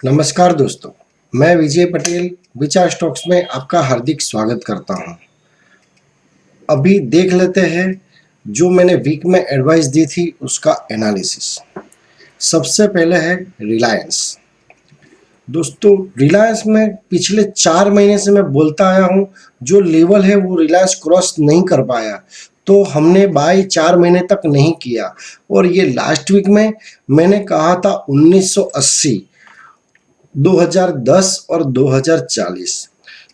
नमस्कार दोस्तों, मैं विजय पटेल विचार स्टॉक्स में आपका हार्दिक स्वागत करता हूं। अभी देख लेते हैं जो मैंने वीक में एडवाइस दी थी उसका एनालिसिस। सबसे पहले है रिलायंस। दोस्तों, रिलायंस में पिछले 4 महीने से मैं बोलता आया हूं, जो लेवल है वो रिलायंस क्रॉस नहीं कर पाया, तो हमने बाई 4 महीने तक नहीं किया। और ये लास्ट वीक में मैंने कहा था 1980, 2010 और 2040।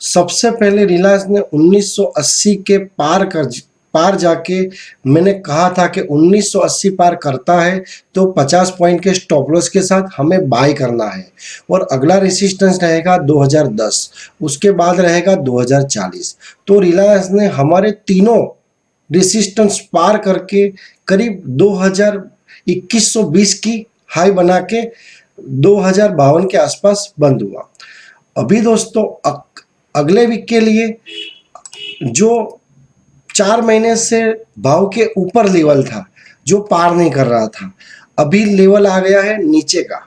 सबसे पहले रिलायंस ने 1980 के पार जाके मैंने कहा था कि 1980 पार करता है तो 50 पॉइंट के स्टॉप लॉस के साथ हमें बाय करना है। और अगला रेसिस्टेंस रहेगा 2010, उसके बाद रहेगा 2040। तो रिलायंस ने हमारे तीनों रेसिस्टेंस पार करके करीब 2120 की हाई बना के 2052 के आसपास बंद हुआ। अभी दोस्तों अगले वीक के लिए जो 4 महीने से भाव के ऊपर लेवल था, जो पार नहीं कर रहा था, अभी लेवल आ गया है नीचे का।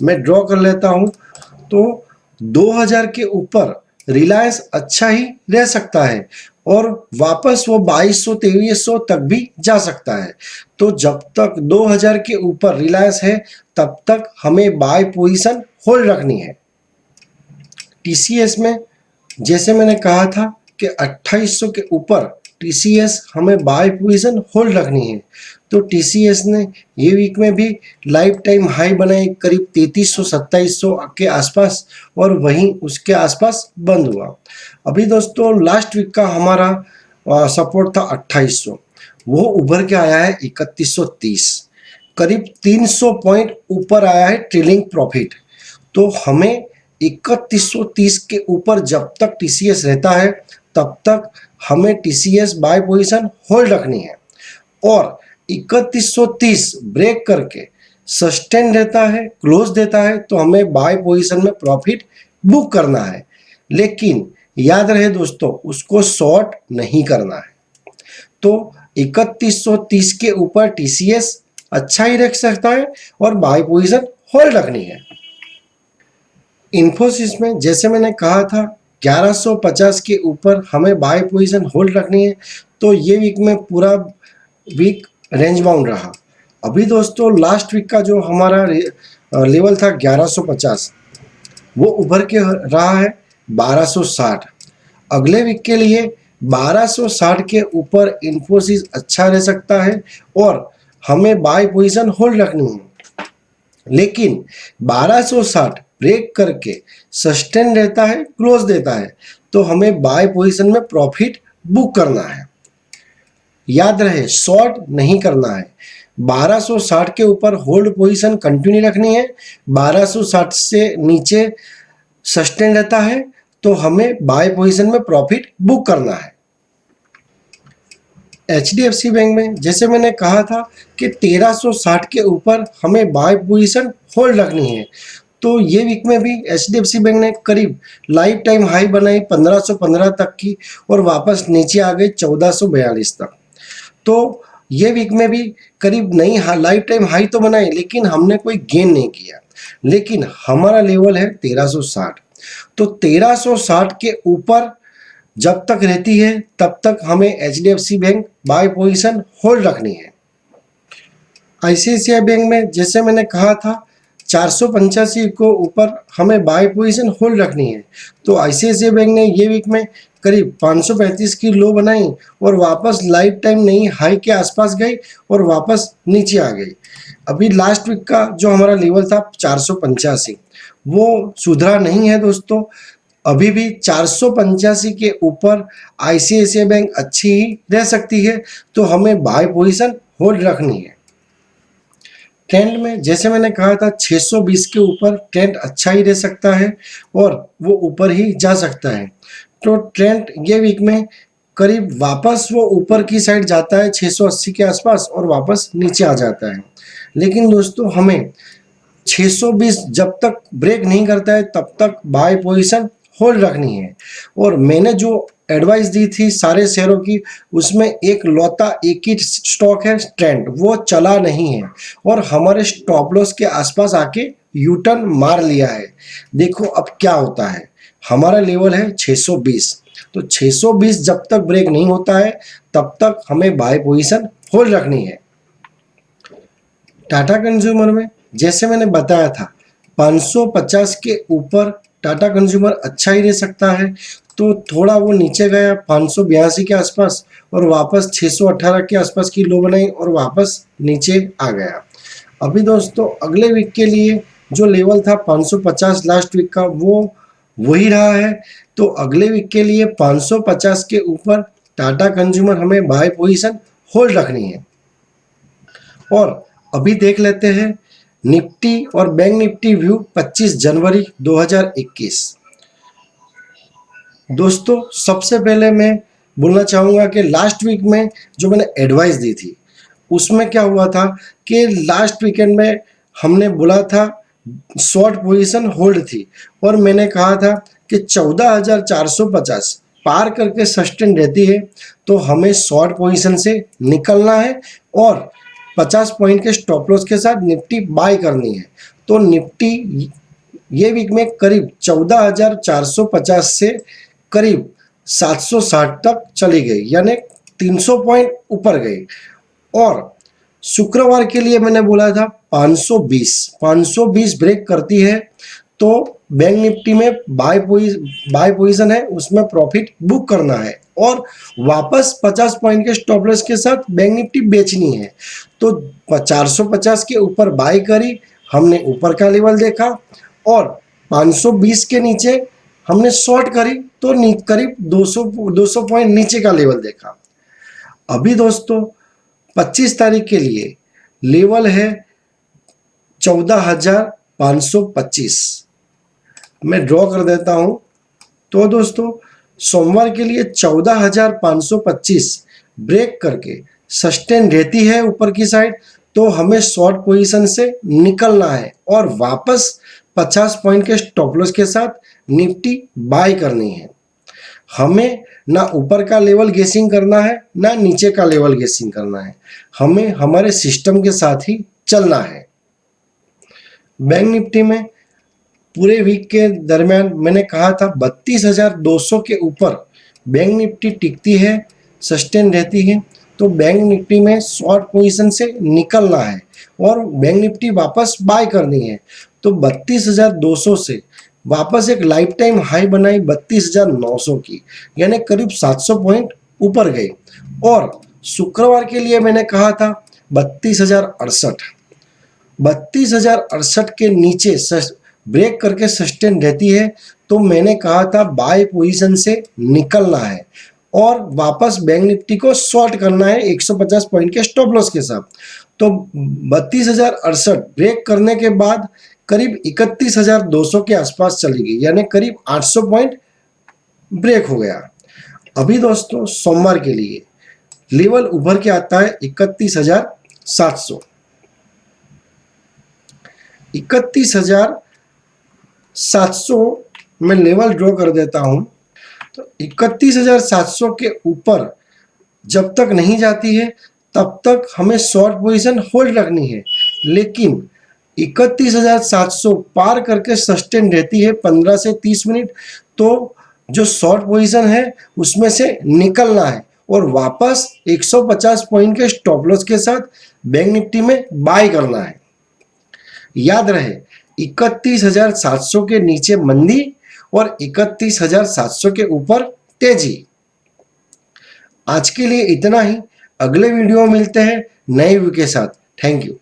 मैं ड्रॉ कर लेता हूं, तो 2000 के ऊपर रिलायंस अच्छा ही रह सकता है और वापस वो 2200-2300 तक भी जा सकता है। तो जब तक 2000 के ऊपर रिलायंस है तब तक हमें बाय पोजीशन होल्ड रखनी है। टीसीएस में जैसे मैंने कहा था कि 2800 के ऊपर टीसीएस हमें बाय पोजीशन होल्ड रखनी है। तो टीसीएस ने ये वीक में भी लाइफ टाइम हाई बनाई करीब 3300-2700 के आसपास, और वहीं उसके आसपास बंद हुआ। अभी दोस्तों लास्ट वीक का हमारा सपोर्ट था 2800, वो उभर के आया है 3130, करीब 300 पॉइंट ऊपर आया है ट्रेलिंग प्रॉफिट। तो हमें 3130 के ऊपर जब तक टीसीएस रहता है तब तक हमें टीसीएस बाय पोजीशन होल्ड रखनी है। और 3130 ब्रेक करके सस्टेन रहता है, क्लोज देता है, तो हमें बाय पोजीशन में प्रॉफिट बुक करना है। लेकिन याद रहे दोस्तों, उसको शॉर्ट नहीं करना है। तो 3130 के ऊपर टीसीएस अच्छा ही रख सकता है और बाय पोजीशन होल्ड रखनी है। इन्फोसिस में जैसे मैंने कहा था 1150 के ऊपर हमें बाय पोजीशन होल्ड रखनी है। तो ये वीक में पूरा वीक रेंज बाउंड रहा। अभी दोस्तों लास्ट वीक का जो हमारा लेवल था 1150, वो उभर के रहा है 1260। अगले वीक के लिए 1260 के ऊपर इन्फोसिस अच्छा रह सकता है और हमें बाय पोजीशन होल्ड रखनी है। लेकिन 1260 ब्रेक करके सस्टेन रहता है, क्लोज देता है, तो हमें बाय पोजीशन में प्रॉफिट बुक करना है। याद रहे, शॉर्ट नहीं करना है। 1260 के ऊपर होल्ड पोजीशन कंटिन्यू रखनी है। 1260 से नीचे सस्टेन रहता है तो हमें बाय पोजीशन में प्रॉफिट बुक करना है। एचडीएफसी बैंक में जैसे मैंने कहा था कि 1360 के ऊपर हमें बाय पोजीशन होल्ड रखनी है। तो ये वीक में भी एचडीएफसी बैंक ने करीब लाइफ टाइम हाई बनाई 1515 तक की और वापस नीचे आ गई 1442 तक। तो ये वीक में भी करीब नई लाइफ टाइम हाई तो बनाई, लेकिन हमने कोई गेन नहीं किया। लेकिन हमारा लेवल है 1360। तो 1360 के ऊपर जब तक रहती है तब तक हमें HDFC bank buy position hold रखनी है। आईसीआईसीआई बैंक में जैसे मैंने कहा था 485 को ऊपर हमें बाय पोजीशन होल्ड रखनी है। तो आईसीआईसीआई बैंक ने ये वीक में करीब 535 की लो बनाई और वापस लाइफ टाइम नई हाई के आसपास गई और वापस नीचे आ गई। अभी लास्ट वीक का जो हमारा लेवल था 485, वो सुधरा नहीं है दोस्तों। अभी भी 485 के ऊपर आईसीआईसीआई बैंक अच्छी ही रह सकती है, तो हमें बाय पोजीशन होल्ड रखनी है। ट्रेंड में जैसे मैंने कहा था 620 के ऊपर ट्रेंड अच्छा ही रह सकता है और वो ऊपर ही जा सकता है। तो ट्रेंड ये वीक में करीब वापस वो ऊपर की साइड जाता है 680 के आसपास और वापस नीचे आ जाता है। लेकिन दोस्तों हमें 620 जब तक ब्रेक नहीं करता है तब तक बाय पोजीशन होल्ड रखनी है। और मैंने जो एडवाइस दी थी सारे शेयरों की, उसमें एक लौता एक ही स्टॉक है ट्रेंड, वो चला नहीं है और हमारे स्टॉप लॉस के आसपास आके यू टर्न मार लिया है। देखो अब क्या होता है, हमारा लेवल है 620, तो 620 जब तक ब्रेक नहीं होता है तब तक हमें बाय पोजीशन होल्ड रखनी है। टाटा कंज्यूमर में जैसे मैंने बताया था 550 के ऊपर टाटा कंज्यूमर अच्छा ही रह सकता है, तो थोड़ा वो नीचे गया 582 के आसपास और वापस 618 के आसपास की लो बनाई और वापस नीचे आ गया। अभी दोस्तों अगले वीक के लिए जो लेवल था 550 लास्ट वीक का वो वही रहा है, तो अगले वीक के लिए 550 के ऊपर टाटा कंज्यूमर हमें बाय पोजीशन होल्ड रखनी है। और अभी देख लेते हैं निफ्टी और बैंक निफ्टी व्यू 25 जनवरी 2021। दोस्तों सबसे पहले मैं बोलना चाहूँगा कि लास्ट वीक में जो मैंने एडवाइस दी थी उसमें क्या हुआ था कि लास्ट वीकेंड में हमने बोला था शॉर्ट पोजीशन होल्ड थी और मैंने कहा था कि 14,450 पार करके सस्टेन रहती है तो हमें शॉर्ट पोजीशन से निकलना है और 50 पॉइंट के स्टॉप लॉस के साथ निफ्टी बाय करनी है। तो निफ्टी ये वीक में करीब 14,450 से करीब 760 तक चली गई, यानी 300 पॉइंट ऊपर गई। और शुक्रवार के लिए मैंने बोला था 520 ब्रेक करती है तो बैंक निफ्टी में बाय पोजीशन है, उसमें प्रॉफिट बुक करना है और वापस 50 पॉइंट के स्टॉप लॉस के साथ बैंक निफ्टी बेचनी है। तो 450 के ऊपर बाय करी हमने, ऊपर का लेवल देखा और 520 के नीचे हमने शॉर्ट करी तो करीब 200 पॉइंट नीचे का लेवल देखा। अभी दोस्तों 25 तारीख के लिए लेवल है 14,525, मैं ड्रॉ कर देता हूं। तो दोस्तों सोमवार के लिए 14,525 ब्रेक करके सस्टेन रहती है ऊपर की साइड तो हमें शॉर्ट पोजीशन से निकलना है और वापस 50 पॉइंट के स्टॉप लॉस के साथ निफ्टी बाय करनी है। हमें ना ऊपर का लेवल गेसिंग करना है ना नीचे का लेवल गेसिंग करना है, हमें हमारे सिस्टम के साथ ही चलना है। बैंक निफ्टी में पूरे वीक के दरमियान मैंने कहा था 32,200 के ऊपर बैंक निफ्टी टिकती है, सस्टेन रहती है, तो बैंक निफ्टी में शॉर्ट पोजीशन से निकलना है और बैंक निफ्टी वापस बाय करनी है। तो 32,200 से वापस एक लाइफ टाइम हाई बनाई 32,900 की, यानी करीब 700 पॉइंट ऊपर गई। और शुक्रवार के लिए मैंने कहा था 32,068 के नीचे ब्रेक करके सस्टेन रहती है तो मैंने कहा था बाय पोजीशन से निकलना है और वापस बैंक निफ्टी को शॉर्ट करना है 150 पॉइंट के स्टॉप लॉस के साथ। तो 32,068 ब्रेक करने के बाद करीब 31,200 के आसपास चली गई, यानी करीब 800 पॉइंट ब्रेक हो गया। अभी दोस्तों सोमवार के लिए लेवल उभर के आता है 31,700। 31,700 में लेवल ड्रॉ कर देता हूं। तो 31,700 के ऊपर जब तक नहीं जाती है तब तक हमें शॉर्ट पोजीशन होल्ड रखनी है, लेकिन 31,700 पार करके सस्टेन रहती है 15 से 30 मिनट तो जो शॉर्ट पोजीशन है उसमें से निकलना है और वापस 150 पॉइंट के स्टॉप लॉस के साथ बैंक निफ्टी में बाय करना है। याद रहे 31,700 के नीचे मंदी और 31,700 के ऊपर तेजी। आज के लिए इतना ही, अगले वीडियो में मिलते हैं नए व्यू के साथ। Thank you.